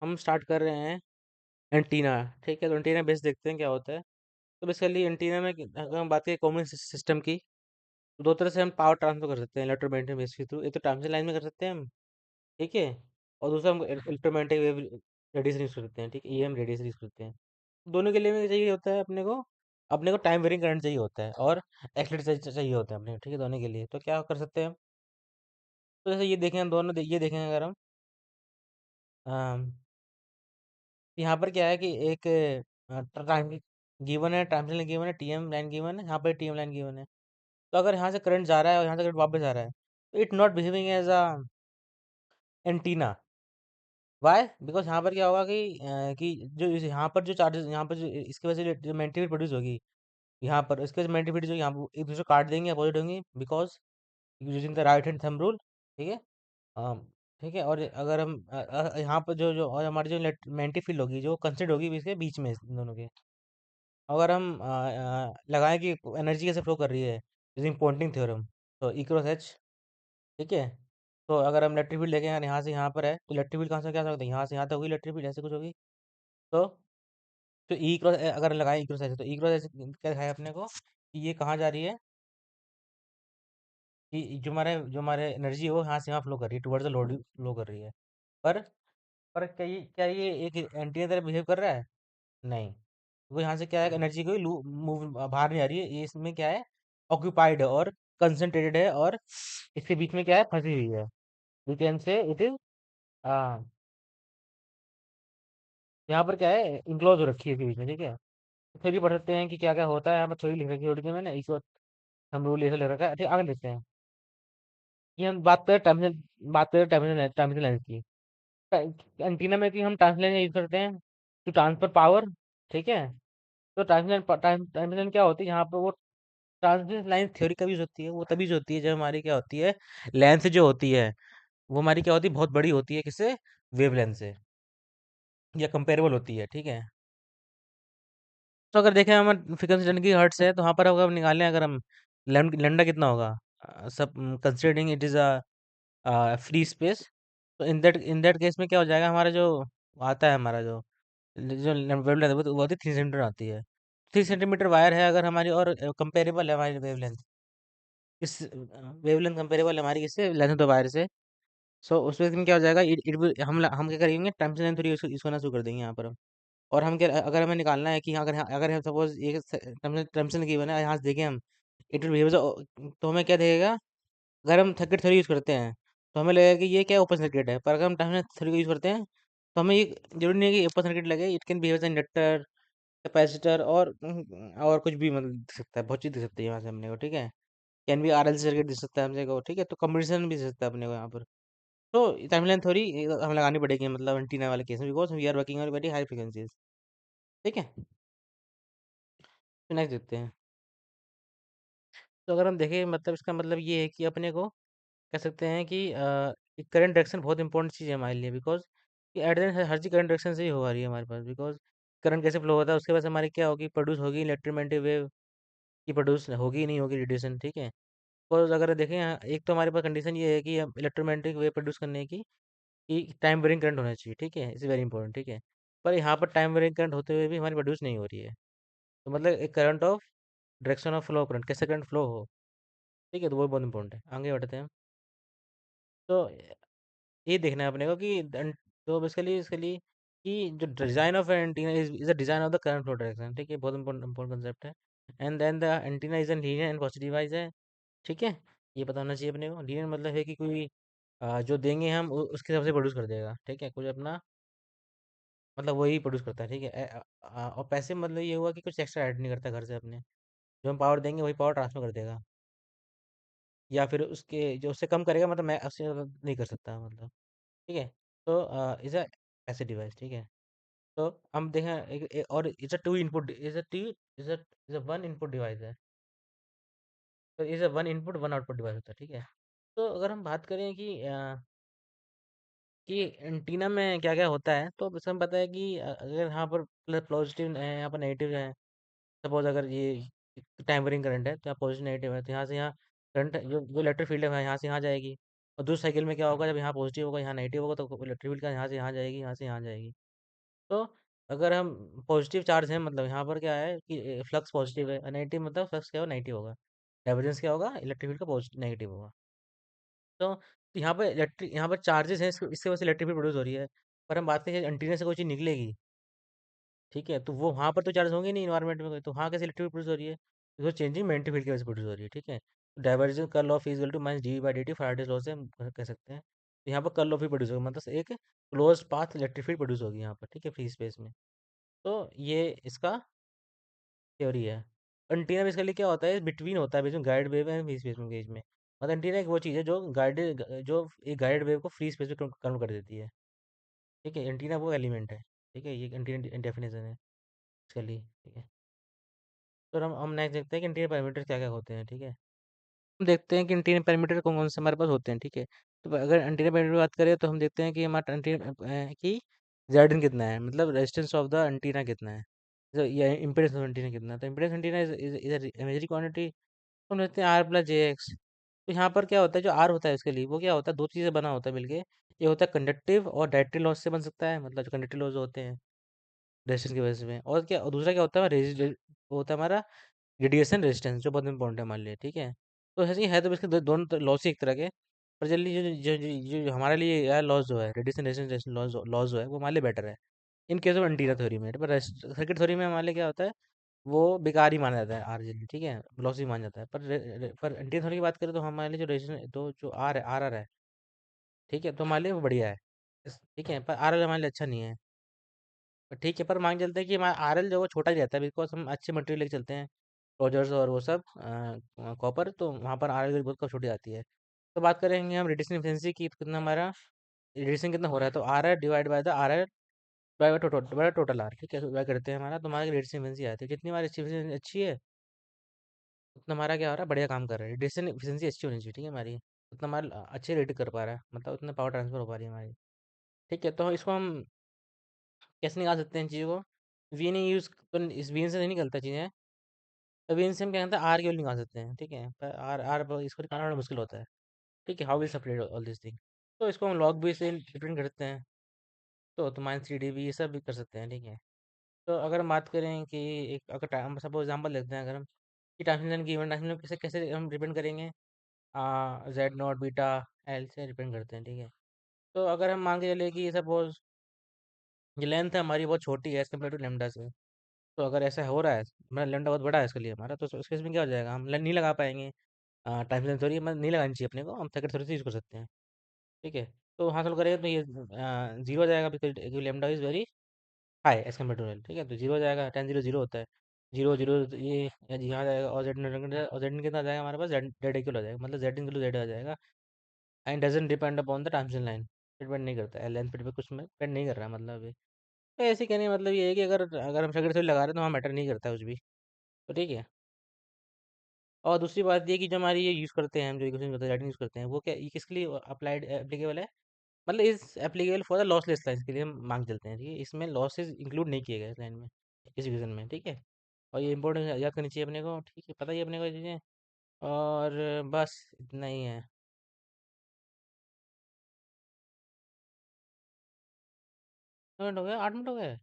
हम स्टार्ट कर रहे हैं एंटीना। ठीक है, तो एंटीना बेस देखते हैं क्या होता है। तो बेसिकली एंटीना में अगर हम बात करें कॉमन सिस्टम की, तो दो तरह से हम पावर ट्रांसफर कर सकते हैं इलेक्ट्रोमैग्नेटिक वेव्स के थ्रू। एक तो ट्रांसमिशन लाइन में कर सकते हैं हम, ठीक है, और दूसरा हम इलेक्ट्रोमैग्नेटिक वेव रेडिएशन यूज करते हैं, ठीक है, ईएम रेडिएशन यूज करते हैं। दोनों के लिए में चाहिए होता है अपने को टाइम वेरिंग करंट चाहिए होता है और एक्सलेटर चाहिए होता है अपने को, ठीक है, दोनों के लिए। तो क्या कर सकते हैं हम? तो जैसे ये देखें, हम दोनों ये देखें अगर हम अम, यहाँ पर क्या है कि एक टाइम गिवन है, ट्रांसमिशन गिवन है, टीएम लाइन गिवन है, यहाँ पर टीएम लाइन गिवन है। तो अगर यहाँ से करंट जा रहा है और यहाँ से करंट वापस आ रहा है, तो it not behaving as a antenna. Why? Because यहाँ पर क्या होगा कि जो यहाँ पर जो चार्जेस, यहाँ पर जो इसकी वजह से जो मेंटिविटी प्रोड्यूस होगी, यहाँ पर इसके वजह से मेंटिविटी जो यहाँ पर एक दूसरे को काट देंगे, अपोजिट होंगी, because using the right hand thumb rule, ठीक है। हाँ, ठीक है। और अगर हम यहाँ पर जो जो और हमारी जो मेंटिव फील्ड होगी जो कंसिडर होगी इसके बीच में, इन दोनों के, अगर हम लगाएं कि एनर्जी कैसे फ्लो कर रही है यूजिंग पॉइंटिंग थ्योरम, तो ई क्रॉस एच, ठीक है। तो अगर हम इलेक्ट्रिक फील्ड देखें यार, यहाँ से यहाँ पर है, तो इलेक्ट्रिक फील्ड कहाँ से क्या सकते हैं, यहाँ से यहाँ तक होगी इलेक्ट्रिक फील्ड, ऐसे कुछ होगी। तो ई क्रॉस अगर लगाए ई क्रॉस एच, तो ई क्रॉस एच क्या दिखाया अपने को कि ये कहाँ जा रही है, कि जो हमारे एनर्जी है वो यहाँ से यहाँ फ्लो कर रही है, टुवर्ड्स द लोड फ्लो कर रही है। पर पर क्या ये एक एंटीना तरह बिहेव कर रहा है? नहीं। वो यहाँ से क्या है, एनर्जी कोई मूव बाहर नहीं आ रही है, ये इसमें क्या है, ऑक्यूपाइड है और कंसंट्रेटेड है, और इसके बीच में क्या है, फंसी हुई है। You can say it is यहाँ पर क्या है, इंक्लोज हो रखी है इसके बीच में, ठीक है। तो फिर भी पढ़ सकते हैं कि क्या क्या होता है। यहाँ पर थोड़ी लिख रखी है थोड़ी सी मैंने, इसको हम रूल ऐसे लिख रखा है, ठीक, आगे लिखते हैं कि हम बात करें टर्मिनल लेंस की। एंटीना में कि हम ट्रांसलेशन यूज करते हैं टू ट्रांसफर पावर, ठीक है। तो ट्रांसमिशन क्या होती है, यहाँ पर वो ट्रांसमिशन लाइन थ्योरी कभी यूज होती है, वो तभी यूज होती है जब हमारी क्या होती है, लेंथ जो होती है वो हमारी क्या होती है, बहुत बड़ी होती है, किससे, वेवलेंथ से, या कंपेरेबल होती है, ठीक है। तो अगर देखें हम फ्रीक्वेंसी डन की हर्ट्स है, तो वहाँ पर अगर हम निकालें, अगर हम लेमडा कितना होगा, सब considering it is a free space, तो इन दैट केस में क्या हो जाएगा, हमारा जो आता है, हमारा जो वेवलेंथ है वो होती है 3 सेंटीमीटर आती है। 3 सेंटीमीटर वायर है अगर हमारी, और कंपेरेबल है हमारी वेवलेंथ, इस वेवलेंथ कंपेरेबल है हमारी किससे, लेंथ ऑफ द वायर से। सो उस वक्त में क्या हो जाएगा, हम क्या करेंगे, टाइम से लेंथ थ्री इसको ना शुरू कर देंगे यहाँ पर हम। और हम क्या, अगर हमें निकालना है कि अगर हम सपोज ये टर्म्स की बना है, यहाँ से देखें हम, इट विल बिहेव, तो हमें क्या देगा, अगर हम सर्किट थ्योरी यूज़ करते हैं तो हमें लगेगा कि ये क्या ओपन सर्किट है, पर अगर हम टाइम थ्योरी को यूज़ करते हैं तो हमें ये जरूरी नहीं है कि ओपन सर्किट लगे, it can behave as inductor, capacitor, और कुछ भी मतलब दिख सकता है, बहुत चीज़ दिख सकती है यहाँ से अपने को, ठीक है। कैन बी आरएलसी सर्किट दिख सकता है हमसे को, ठीक है, तो कम्बिनेशन भी दिख सकता है अपने को यहाँ पर। तो टाइमलाइन थ्योरी हमें लगानी पड़ेगी, मतलब एंटीना वाले केस में, because we are working on very high frequencies, ठीक है। तो नेक्स्ट देखते हैं। तो अगर हम देखें, मतलब इसका मतलब ये है कि अपने को कह सकते हैं कि करंट डायरेक्शन बहुत इंपॉर्टेंट चीज़ है हमारे लिए, बिकॉज कि at the end her cheese current direction से ही हो रही है हमारे पास, बिकॉज करंट कैसे फ्लो होता है उसके बाद हमारी क्या होगी, प्रोड्यूस होगी इलेक्ट्रोमैग्नेटिक वेव, की प्रोड्यूस होगी नहीं होगी रेडिएशन, ठीक है। और अगर देखें एक तो हमारे पास कंडीशन ये है कि इलेक्ट्रोमैग्नेटिक वेव प्रोड्यूस करने की कि टाइम वेरिंग करंट होना चाहिए, ठीक है, इज वेरी इंपॉर्टेंट, ठीक है। पर यहाँ पर टाइम वेरिंग करंट होते हुए भी हमारी प्रोड्यूस नहीं हो रही है, तो मतलब एक current of direction of flow current, कैसे करंट फ्लो हो, ठीक है, तो वो बहुत इंपॉर्टेंट है। आगे बढ़ते हैं। तो ये देखना है अपने को कि तो बेसिकली इसके लिए कि जो design of antenna is the design of the current flow direction, ठीक है, बहुत इंपॉर्टेंट कंसेप्ट है। And then the antenna is an linear and positive device है, ठीक है। ये पता होना चाहिए अपने को। लीनियर मतलब है कि कोई जो देंगे हम उसके हिसाब से प्रोड्यूस कर देगा, ठीक है, कुछ अपना मतलब वही प्रोड्यूस करता है, ठीक है। और पैसे मतलब ये हुआ कि कुछ एक्स्ट्रा ऐड नहीं करता घर से अपने, जो हम पावर देंगे वही पावर ट्रांसफर कर देगा, या फिर उसके जो उससे कम करेगा, मतलब मैं उससे ज़्यादा नहीं कर सकता, मतलब, ठीक है। तो इज अ ऐसे डिवाइस, ठीक है। तो हम देखें और is a two input, is a one input device है, तो is a one input one output device होता है, ठीक है। तो अगर हम बात करें कि एंटीना में क्या क्या होता है, तो बस हम पता है कि अगर यहाँ पर प्लस पॉजिटिव है, यहाँ पर नेगेटिव है। सपोज अगर ये टाइम वेरिंग करंट है, तो यहाँ पॉजिटिव नेगेटिव है, तो यहाँ से यहाँ करंट जो जो इलेक्ट्रिक फील्ड है यहाँ से यहाँ जाएगी, और दूसरी साइकिल में क्या होगा, जब यहाँ पॉजिटिव होगा यहाँ नेगेटिव होगा तो इलेक्ट्रिक फील्ड का यहाँ से यहाँ जाएगी, यहाँ से यहाँ जाएगी। तो अगर हम पॉजिटिव चार्ज है मतलब यहाँ पर क्या है कि फ्लक्स पॉजिटिव है, नेगेटिव मतलब फ्लक्स क्या होगा, नेगेटिव होगा। डाइवर्जेंस क्या होगा, इलेक्ट्रिक फील्ड का पॉजिटिव नेगेटिव होगा। तो यहाँ पर इलेक्ट्रिक, यहाँ पर चार्जेस हैं, इससे वजह से इलेक्ट्रिक फील्ड प्रोड्यूस हो रही है। पर हम बात करें एंटीना से कोई चीज़ निकलेगी, ठीक है, तो वो वहाँ पर तो चार्ज होंगे नहीं इन्वायरमेंट में कोई, तो वहाँ कैसे इलेक्ट्रिक प्रोड्यूस हो रही है, तो चेंजिंग मैग्नेटिक फील्ड की वजह से प्रोड्यूस हो रही है, ठीक है। Divergence curl of is equal to minus d by d t, Faraday's law से हम कह सकते हैं। तो यहाँ पर कर्ल ऑफ ही प्रोड्यूस होगा, मतलब एक close path electric field produce होगी यहाँ पर, ठीक है, फ्री स्पेस में। तो ये इसका थ्योरी है। एंटीना बेसिकली क्या होता है, बिटवीन होता है, बीच में गाइड वेव है, फ्री स्पेस में बीच में। मतलब एंटीना एक वो चीज़ है जो गाइडेड, जो एक गाइडेड वेव को फ्री स्पेस में कन्वर्ट कर देती है, ठीक है। एंटीना वो एलिमेंट है, ठीक है, ये एंटीना डेफिनेशन है इसके लिए, ठीक है। तो हम नेक्स्ट देखते हैं कि इंटीरियर पैरामीटर क्या क्या होते हैं, ठीक है। हम देखते हैं कि इंटीरियर पैरामीटर कौन कौन से हमारे पास होते हैं, ठीक है। तो अगर इंटीरियर पैरामीटर की बात करें तो हम देखते हैं कि हमारा इंटीरियर की जेडिन कितना है, मतलब रेजिस्टेंस ऑफ द एंटीना कितना है, तो ये इम्पीडेंस ऑफ एंटीना कितना है। तो impedance antenna is imagery quantity, हम लेते हैं आर प्लस जे एक्स। तो यहाँ पर क्या होता है, जो आर होता है इसके लिए वो क्या होता है, दो चीज़ें बना होता है मिलके। ये होता है कंडक्टिव और डायरेक्टिव लॉस से बन सकता है, मतलब जो कंडक्टिव लॉस होते हैं रेजिस्टेंस की वजह से में। और क्या, और दूसरा क्या होता है, वो होता है हमारा रेडिएशन रेजिस्टेंस, जो बहुत इंपॉर्टेंट है हमारे लिए, ठीक है। तो ऐसे ही है, तो इसके दोनों लॉस ही एक तरह के। पर जल्दी जो हमारे लिए यार लॉस जो है, रेडिएशन रेजिस्टेंस लॉस लॉस जो है वो हमारे लिए बेटर है in case of antenna theory में। पर सर्किट थ्योरी में हमारे लिए क्या होता है, वो बेकार ही माना जाता है आर जल्दी, ठीक है, लॉस ही माना जाता है। पर एंटीना थ्योरी की बात करें तो हमारे लिए जो रेजिस्टेंस, तो जो आर है, ठीक है, तो हमारे लिए वो बढ़िया है। ठीक है, पर आर एल हमारे लिए अच्छा नहीं है। ठीक है, पर मान के चलते हैं कि हमारा आर एल जो है वो छोटा ही रहता है, बिकॉज हम अच्छे मटेरियल लेके चलते हैं, रोजर्स और वो सब कॉपर, तो वहाँ पर आर एल बहुत कम छोटी आती है। तो बात करेंगे हम रेडिएशन एफिशिएंसी की, तो कितना हमारा रेडिएशन कितना हो रहा है, तो R R divide by the R R by total by total R, ठीक है, डिवाइड करते हैं हमारा, तो हमारी रेडिएशन एफिशिएंसी आती है। जितनी हमारी एफिशिएंसी अच्छी है उतना हमारा क्या हो रहा है, बढ़िया काम कर रहा है। रेडिएशन एफिशिएंसी अच्छी होनी चाहिए, ठीक है हमारी, उतना हमारा अच्छे रेट कर पा रहा है, मतलब उतना पावर ट्रांसफर हो पा रही है हमारी, ठीक है। तो इसको हम कैसे निकाल सकते हैं इन चीज़ों को, वी ने यूज़, तो इस वीन से नहीं निकलता चीज़ें। तो वीन से हम क्या करते हैं, आर केवल निकाल सकते हैं, ठीक है, पर आर आर इसको निकालना बड़ा मुश्किल होता है, ठीक है। How will separate all this thing, तो इसको हम लॉग बी से डिपेंड करते हैं। तो माइनस 3 dB ये सब भी कर सकते हैं, ठीक है। तो अगर हम बात करें कि एक अगर टाइम सपोज एग्जाम्पल लेते हैं, अगर हम कि ट्रांसमिशन की इवेंट ट्रांसमिशन कैसे कैसे हम डिपेंड करेंगे, जेड नॉट बीटा एल से डिपेंड करते हैं, ठीक है। तो अगर हम मान के चले कि सपोज ये लेंथ है हमारी बहुत छोटी है एज कम्पेयर टू लेमडा से, तो अगर ऐसा हो रहा है, मतलब लेमडा बहुत बड़ा है इसके लिए हमारा, तो उस केस में क्या हो जाएगा, हम नहीं लगा पाएंगे टाइम सेंस थ्योरी, मतलब नहीं लगानी चाहिए अपने को, हम सेकंड थ्योरी से यूज़ कर सकते हैं, ठीक है। तो हासिल करेंगे तो ये जीरो हो जाएगा, because lambda is very high as compare to L, ठीक है, तो जीरो हो जाएगा, 10 0 0 होता है, जीरो जीरो ये यहाँ जाएगा, और जेड कितना आ जाएगा हमारे पास, जेड जेड इक्वल हो जाएगा, मतलब जेड इंक्लू जेड आ जाएगा। And doesn't depend upon the transmission line, depend नहीं करता है लेंथ पे कुछ में डिपेंड नहीं कर रहा है, मतलब ये तो ऐसे कहने का मतलब ये है कि अगर अगर हम सेकंड थ्योरी लगा रहे हैं तो वहाँ मैटर नहीं करता है कुछ भी, तो ठीक है। और दूसरी बात ये कि जो हमारी ये यूज़ करते हैं, हम जो इक्वेशन करते हैं, यूज़ करते हैं, वो क्या, ये किसके लिए अप्लाइड एप्लीकेबल है, मतलब इस applicable for the lossless lines के लिए हम मांग चलते हैं, ठीक है। इसमें लॉसेस इंक्लूड नहीं किए गए इस लाइन में, इस इक्वेशन में, ठीक है। और ये इंपॉर्टेंट याद करनी चाहिए अपने को, ठीक है, पता ही है अपने को ये चीज़ें। और बस इतना ही है। 9 मिनट हो गए, 8 मिनट हो गए।